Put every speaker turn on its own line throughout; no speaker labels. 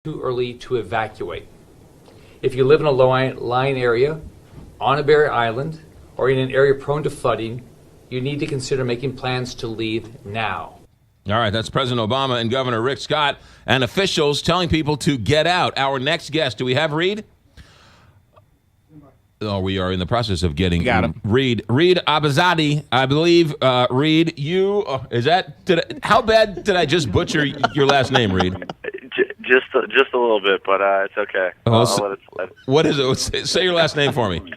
too early to evacuate. If you live in a low-lying area, on a barrier island, or in an area prone to flooding, you need to consider making plans to leave now.
All right, that's President Obama and Governor Rick Scott and officials telling people to get out. Our next guest, do we have Reed? Oh, we are in the process of getting Reed Abazadi, I believe. Reed, how bad did I just butcher your last name, Reed?
Just a little bit, but it's okay. I'll let it slide.
What is it? Say your last name for me.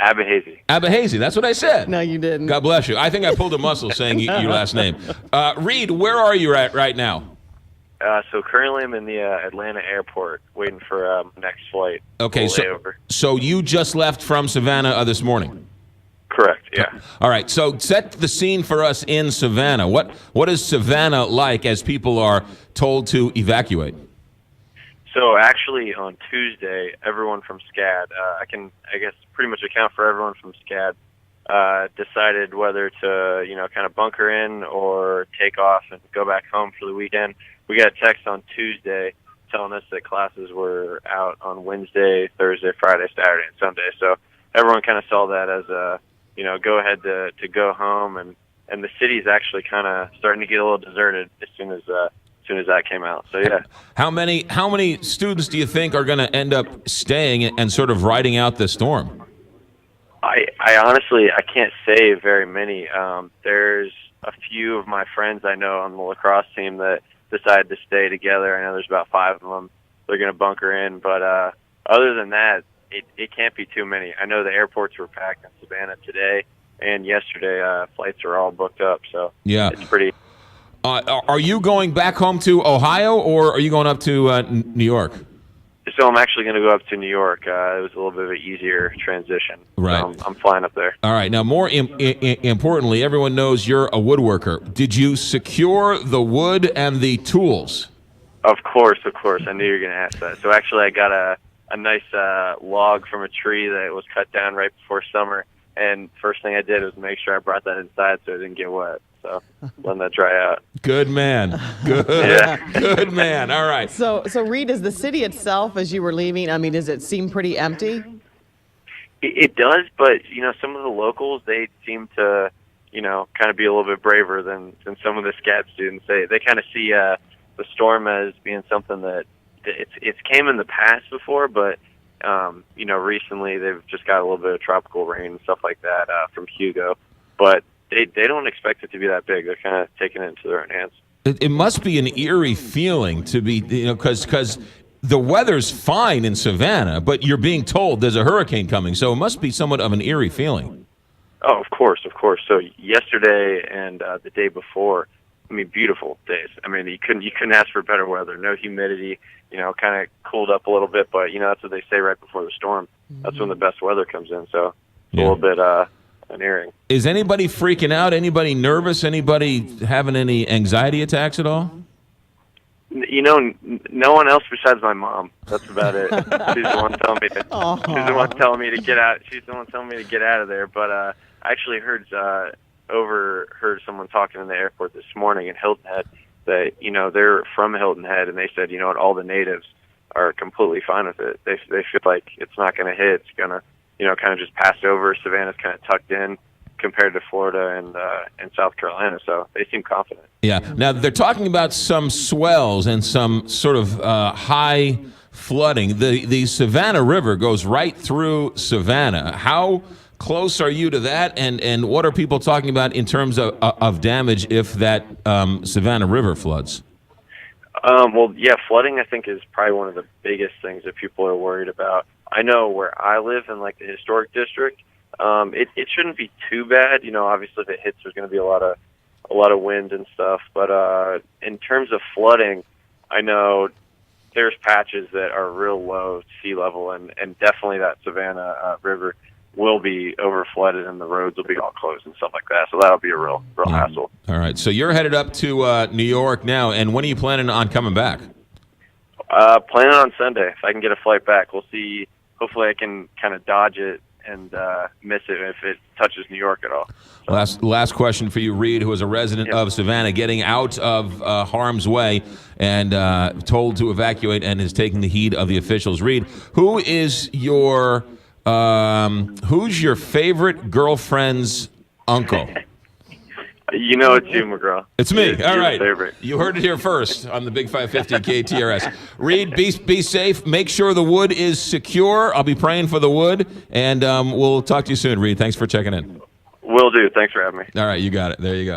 Abahazy.
Abahazy, that's what I said.
No, you didn't.
God bless you. I think I pulled a muscle saying your last name. Reed, where are you at right now?
So currently I'm in the Atlanta airport waiting for next flight.
Okay, so you just left from Savannah this morning?
Correct, yeah.
All right, so set the scene for us in Savannah. What is Savannah like as people are told to evacuate?
So actually on Tuesday, everyone from SCAD, I guess pretty much account for everyone from SCAD, decided whether to, kind of bunker in or take off and go back home for the weekend. We got a text on Tuesday telling us that classes were out on Wednesday, Thursday, Friday, Saturday, and Sunday. So everyone kind of saw that as a, go ahead to go home, and the city's actually kind of starting to get a little deserted as soon as that came out. So yeah.
How many students do you think are going to end up staying and sort of riding out the storm?
I honestly can't say very many. There's a few of my friends I know on the lacrosse team that decided to stay together. I know there's about 5 of them. They're going to bunker in, but other than that, it can't be too many. I know the airports were packed in Savannah today and yesterday. Flights are all booked up, so yeah, it's pretty.
Are you going back home to Ohio, or are you going up to New York?
So I'm actually going to go up to New York. It was a little bit of an easier transition.
Right.
So I'm flying up there.
All right. Now, more importantly, everyone knows you're a woodworker. Did you secure the wood and the tools?
Of course. I knew you were going to ask that. So actually, I got a nice log from a tree that was cut down right before summer. And first thing I did was make sure I brought that inside so it didn't get wet. So letting that dry out.
Good man. Good.
Yeah.
Good man. All right.
So Reed, is the city itself, as you were leaving, does it seem pretty empty?
It does, but, some of the locals, they seem to, kind of be a little bit braver than some of the SCAD students. They kind of see the storm as being something that it's came in the past before, but, recently they've just got a little bit of tropical rain and stuff like that from Hugo. But they don't expect it to be that big. They're kind of taking it into their own hands.
It must be an eerie feeling to be, because the weather's fine in Savannah, but you're being told there's a hurricane coming, so it must be somewhat of an eerie feeling.
Oh, of course. So yesterday and the day before, beautiful days. You couldn't ask for better weather. No humidity. Kind of cooled up a little bit, but that's what they say right before the storm. That's when the best weather comes in. So it's a little bit unearing.
Is anybody freaking out? Anybody nervous? Anybody having any anxiety attacks at all?
No one else besides my mom. That's about it. She's the one telling me. She's the one telling me to get out. She's the one telling me to get out of there. But I actually overheard someone talking in the airport this morning in Hilton Head that they're from Hilton Head, and they said all the natives are completely fine with it. They feel like it's not going to hit. It's going to kind of just pass over. Savannah's kind of tucked in compared to Florida and South Carolina, so they seem confident.
Yeah. Now, they're talking about some swells and some sort of high flooding. The Savannah River goes right through Savannah. How close are you to that, and what are people talking about in terms of damage if that Savannah River floods?
Well, yeah, flooding I think is probably one of the biggest things that people are worried about. I know where I live in the historic district, it shouldn't be too bad. Obviously if it hits, there's going to be a lot of wind and stuff. But in terms of flooding, I know there's patches that are real low sea level, and definitely that Savannah River will be over flooded and the roads will be all closed and stuff like that. So that'll be a real hassle.
All right. So you're headed up to New York now, and when are you planning on coming back?
Planning on Sunday. If I can get a flight back, we'll see. Hopefully I can kind of dodge it and miss it if it touches New York at all.
Last question for you, Reed, who is a resident of Savannah, getting out of harm's way and told to evacuate and is taking the heat of the officials. Reed, who's your favorite girlfriend's uncle?
You know it's you, McGraw.
It's me.
You're
All right.
the favorite.
You heard it here first on the Big 550 KTRS. Reed, be safe. Make sure the wood is secure. I'll be praying for the wood, and we'll talk to you soon, Reed. Thanks for checking in.
Will do. Thanks for having me.
All right, you got it. There you go.